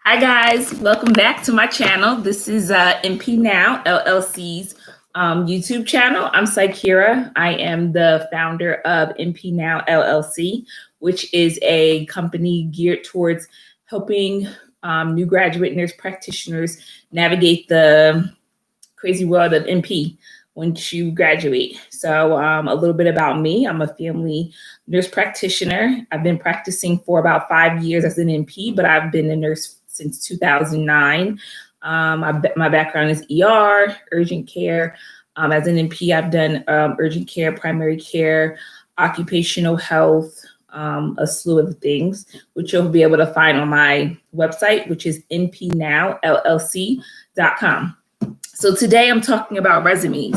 Hi guys, welcome back to my channel. This is MP Now LLC's YouTube channel. I'm Saikira. I am the founder of MP Now LLC, which is a company geared towards helping new graduate nurse practitioners navigate the crazy world of MP once you graduate. So a little bit about me. I'm a family nurse practitioner. I've been practicing for about 5 years as an NP, but I've been a nurse since 2009. My background is ER, urgent care. As an NP, I've done urgent care, primary care, occupational health, a slew of things, which you'll be able to find on my website, which is npnowllc.com. So today I'm talking about resumes.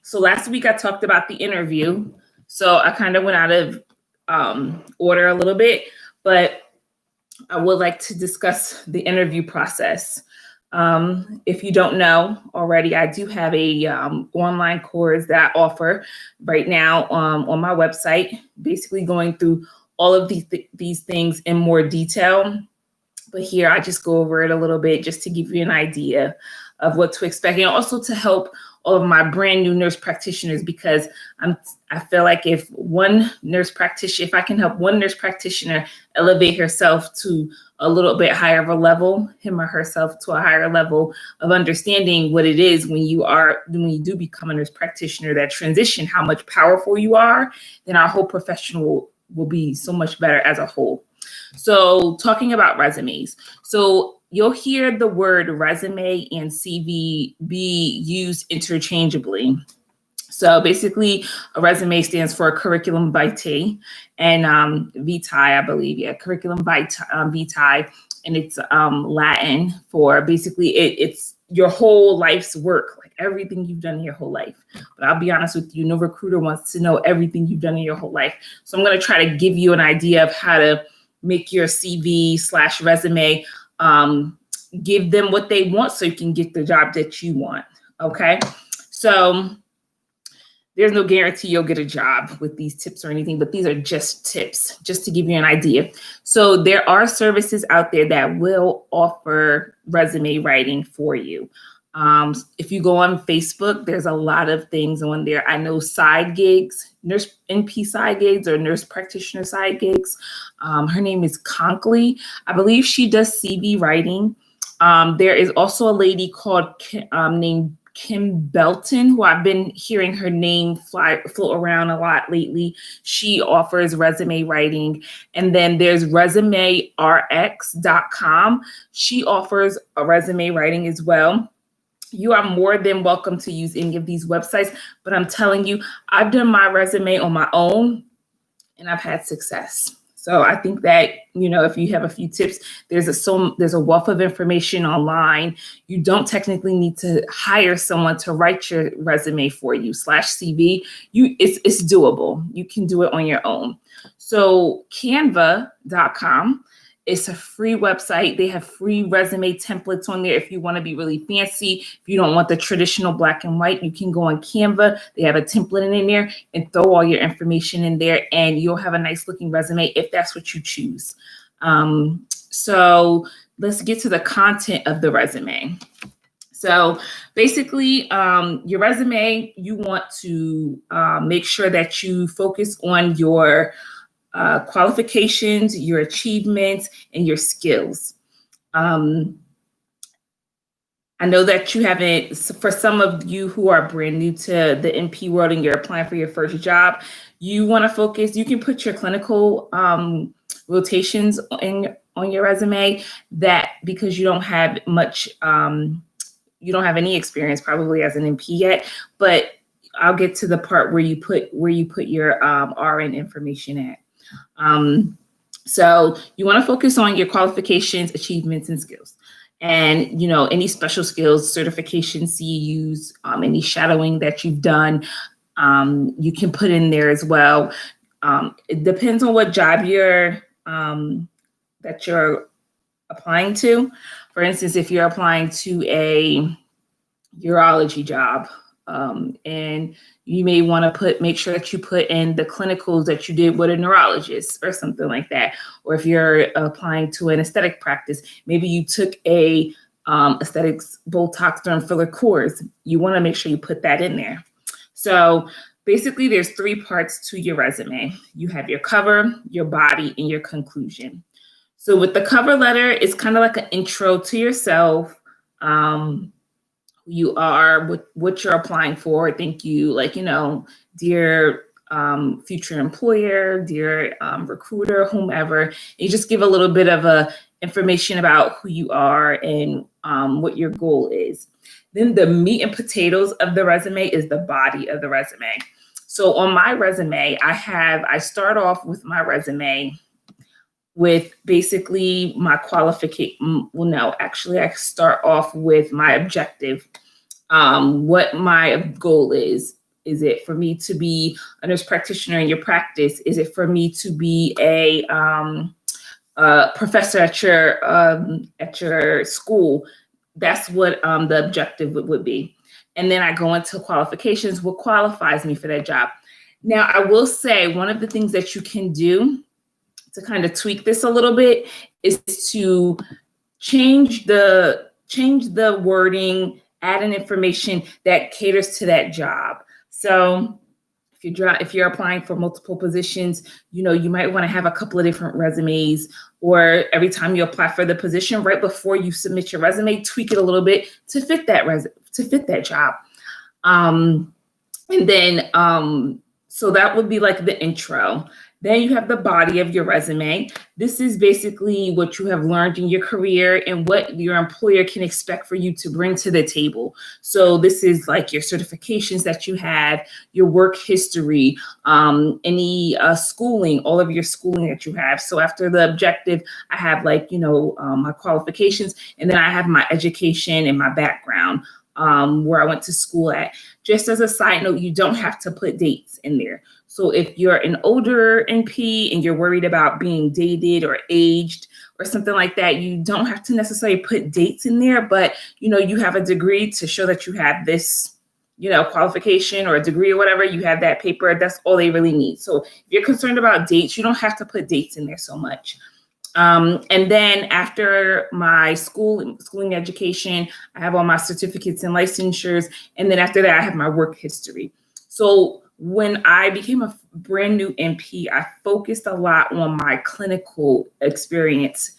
So last week I talked about the interview. So I kind of went out of order a little bit, but I would like to discuss the interview process. If you don't know already, I do have a online course that I offer right now on my website, basically going through all of these things in more detail. But here I just go over it a little bit just to give you an idea of what to expect, and also to help all of my brand new nurse practitioners, because I feel like if I can help one nurse practitioner elevate herself to a little bit higher of a level, him or herself to a higher level of understanding what it is when you do become a nurse practitioner, that transition, how much powerful you are, then our whole profession will be so much better as a whole. So talking about resumes. So you'll hear the word resume and CV be used interchangeably. So basically, a resume stands for curriculum vitae, and vitae, I believe, curriculum vitae, and it's Latin for basically it's your whole life's work, like everything you've done in your whole life. But I'll be honest with you, no recruiter wants to know everything you've done in your whole life. So I'm going to try to give you an idea of how to make your CV/resume give them what they want so you can get the job that you want. Okay, so there's no guarantee you'll get a job with these tips or anything, but these are just tips, just to give you an idea. So there are services out there that will offer resume writing for you. If you go on Facebook, there's a lot of things on there. I know side gigs, nurse NP side gigs or nurse practitioner side gigs. Her name is Conkley. I believe she does CV writing. There is also a lady called named Kim Belton, who I've been hearing her name float around a lot lately. She offers resume writing. And then there's resumerx.com. She offers a resume writing as well. You are more than welcome to use any of these websites, but I'm telling you, I've done my resume on my own and I've had success. So I think that, if you have a few tips, there's a wealth of information online. You don't technically need to hire someone to write your resume for you /CV. It's doable. You can do it on your own. So canva.com. It's a free website. They have free resume templates on there. If you want to be really fancy, if you don't want the traditional black and white, you can go on Canva. They have a template in there and throw all your information in there, and you'll have a nice looking resume if that's what you choose. So let's get to the content of the resume. So basically, your resume, you want to make sure that you focus on your qualifications, your achievements, and your skills. I know that you haven't, for some of you who are brand new to the NP world and you're applying for your first job, you want to focus, you can put your clinical rotations on your resume, that because you don't have much, you don't have any experience probably as an NP yet, but I'll get to the part where you put your RN information at. So you want to focus on your qualifications, achievements, and skills. And, any special skills, certifications, CEUs, any shadowing that you've done, you can put in there as well. It depends on what job that you're applying to. For instance, if you're applying to a urology job, And you may want to make sure that you put in the clinicals that you did with a neurologist or something like that. Or if you're applying to an aesthetic practice, maybe you took a aesthetics Botox derm filler course. You want to make sure you put that in there. So basically, there's 3 parts to your resume. You have your cover, your body, and your conclusion. So with the cover letter, it's kind of like an intro to yourself. Who you are, what you're applying for. Thank you, dear future employer, dear recruiter, whomever. You just give a little bit of information about who you are and what your goal is. Then the meat and potatoes of the resume is the body of the resume. So on my resume, I start off with my resume with basically my qualification. Well, no, actually, I start off with my objective. What my goal is. Is it for me to be a nurse practitioner in your practice? Is it for me to be a professor at your school? That's what the objective would be. And then I go into qualifications. What qualifies me for that job? Now, I will say one of the things that you can do to kind of tweak this a little bit is to change the wording, add an information that caters to that job. So if you're applying for multiple positions, you might want to have a couple of different resumes, or every time you apply for the position, right before you submit your resume, tweak it a little bit to fit that job. And then, so that would be like the intro. Then you have the body of your resume. This is basically what you have learned in your career and what your employer can expect for you to bring to the table. So this is like your certifications that you have, your work history, any schooling, all of your schooling that you have. So after the objective, I have my qualifications, and then I have my education and my background, where I went to school at. Just as a side note, you don't have to put dates in there. So if you're an older NP and you're worried about being dated or aged or something like that, you don't have to necessarily put dates in there, but you have a degree to show that you have this, qualification or a degree or whatever, you have that paper. That's all they really need. So if you're concerned about dates, you don't have to put dates in there so much. And then after my schooling education, I have all my certificates and licensures. And then after that, I have my work history. So when I became a brand new NP, I focused a lot on my clinical experience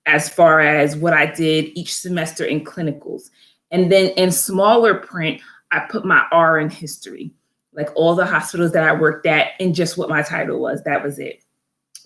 as far as what I did each semester in clinicals. And then in smaller print, I put my RN history, like all the hospitals that I worked at and just what my title was. That was it.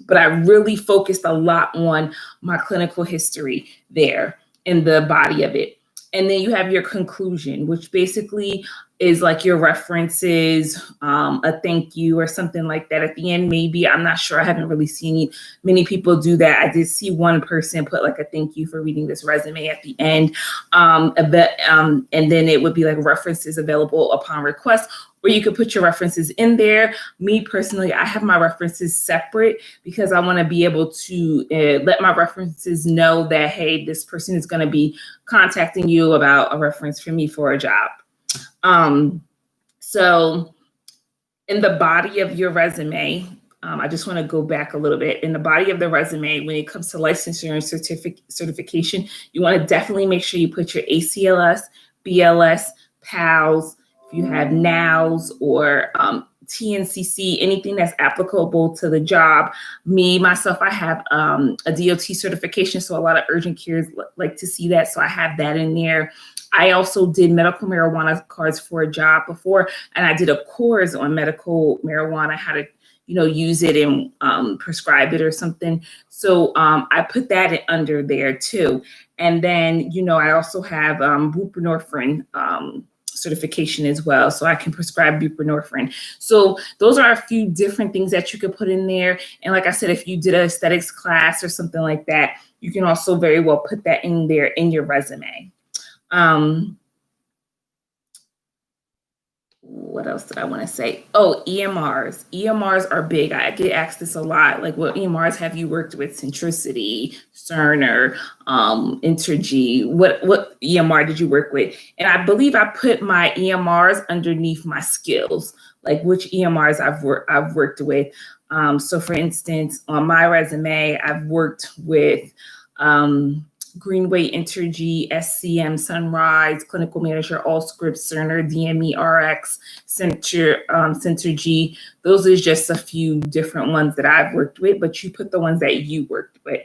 But I really focused a lot on my clinical history there in the body of it. And then you have your conclusion, which basically is like your references, a thank you or something like that at the end. Maybe, I'm not sure. I haven't really seen many people do that. I did see one person put like a thank you for reading this resume at the end. And then it would be like references available upon request, or you could put your references in there. Me personally, I have my references separate because I want to be able to let my references know that, hey, this person is going to be contacting you about a reference for me for a job. So in the body of your resume, I just want to go back a little bit. In the body of the resume, when it comes to licensure and certification, you want to definitely make sure you put your ACLS, BLS, PALS, if you have NOWS or TNCC, anything that's applicable to the job. Myself, I have a DOT certification, so a lot of urgent cares like to see that, so I have that in there. I also did medical marijuana cards for a job before, and I did a course on medical marijuana, how to use it and prescribe it or something. So I put that under there too. And then, I also have buprenorphine certification as well. So I can prescribe buprenorphine. So those are a few different things that you could put in there. And like I said, if you did an aesthetics class or something like that, you can also very well put that in there in your resume. what else did I want to say? Oh, EMRs. EMRs are big. I get asked this a lot. Like, what EMRs have you worked with? Centricity, Cerner, Intergy. What EMR did you work with? And I believe I put my EMRs underneath my skills, like which EMRs I've worked with. So, for instance, on my resume, I've worked with Greenway, Intergy, SCM, Sunrise, Clinical Manager, Allscripts, Cerner, DME, RX, Centergy. Those are just a few different ones that I've worked with, but you put the ones that you worked with.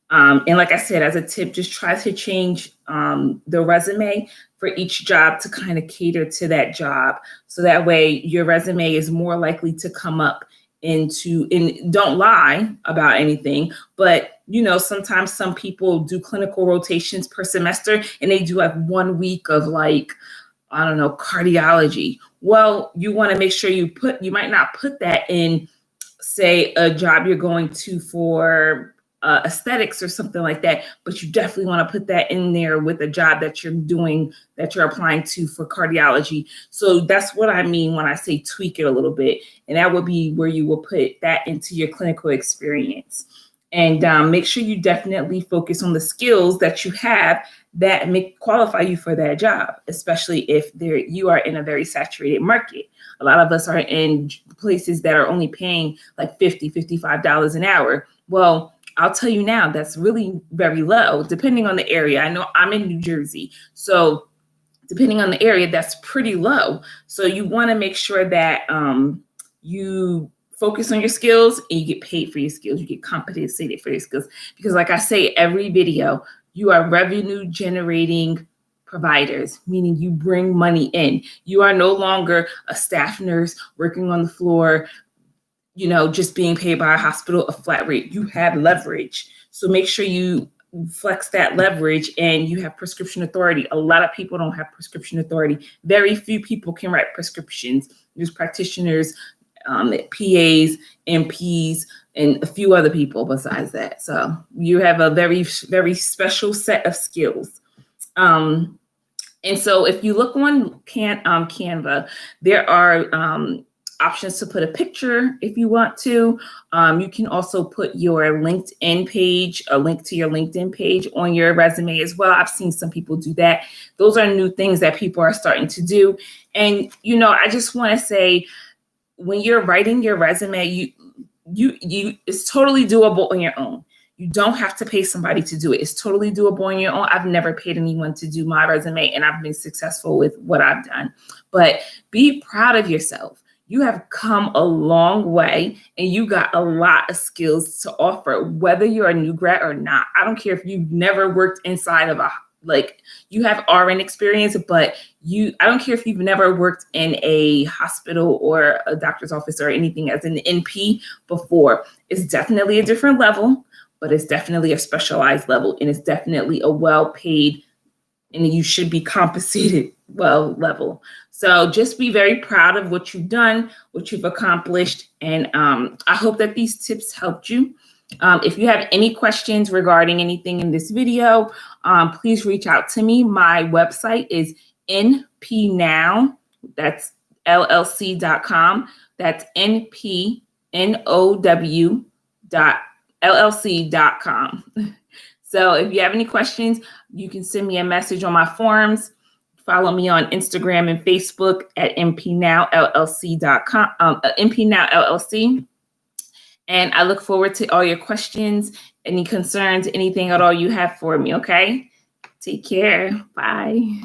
And like I said, as a tip, just try to change the resume for each job to kind of cater to that job. So that way your resume is more likely to come up and don't lie about anything, but sometimes some people do clinical rotations per semester and they do like 1 week of like, I don't know, cardiology. Well, you want to make sure you might not put that in, say, a job you're going to for aesthetics or something like that, but you definitely want to put that in there with a job that you're doing, that you're applying to for cardiology. So that's what I mean when I say tweak it a little bit. And that would be where you will put that into your clinical experience. And make sure you definitely focus on the skills that you have that qualify you for that job, especially if you are in a very saturated market. A lot of us are in places that are only paying like $50, $55 an hour. Well, I'll tell you now, that's really very low, depending on the area. I know I'm in New Jersey, so depending on the area, that's pretty low. So you want to make sure that you focus on your skills and you get paid for your skills. You get compensated for your skills. Because like I say, every video, you are revenue generating providers, meaning you bring money in. You are no longer a staff nurse working on the floor, just being paid by a hospital a flat rate. You have leverage. So make sure you flex that leverage and you have prescription authority. A lot of people don't have prescription authority. Very few people can write prescriptions. Nurse practitioners, PAs, NPs, and a few other people besides that. So you have a very, very special set of skills. And so if you look on Canva, there are options to put a picture if you want to. You can also put your LinkedIn page, a link to your LinkedIn page on your resume as well. I've seen some people do that. Those are new things that people are starting to do. And, I just want to say, when you're writing your resume, it's totally doable on your own. You don't have to pay somebody to do it. It's totally doable on your own. I've never paid anyone to do my resume, and I've been successful with what I've done. But be proud of yourself. You have come a long way and you got a lot of skills to offer, whether you're a new grad or not. I don't care if you've never worked inside of you have RN experience, but I don't care if you've never worked in a hospital or a doctor's office or anything as an NP before. It's definitely a different level, but it's definitely a specialized level, and it's definitely a well-paid, and you should be compensated well level. So just be very proud of what you've done, what you've accomplished. And I hope that these tips helped you. If you have any questions regarding anything in this video, please reach out to me. My website is npnow, that's llc.com. That's npnow.llc.com. So if you have any questions, you can send me a message on my forums. Follow me on Instagram and Facebook at npnowllc.com, npnowllc. And I look forward to all your questions, any concerns, anything at all you have for me, okay? Take care. Bye.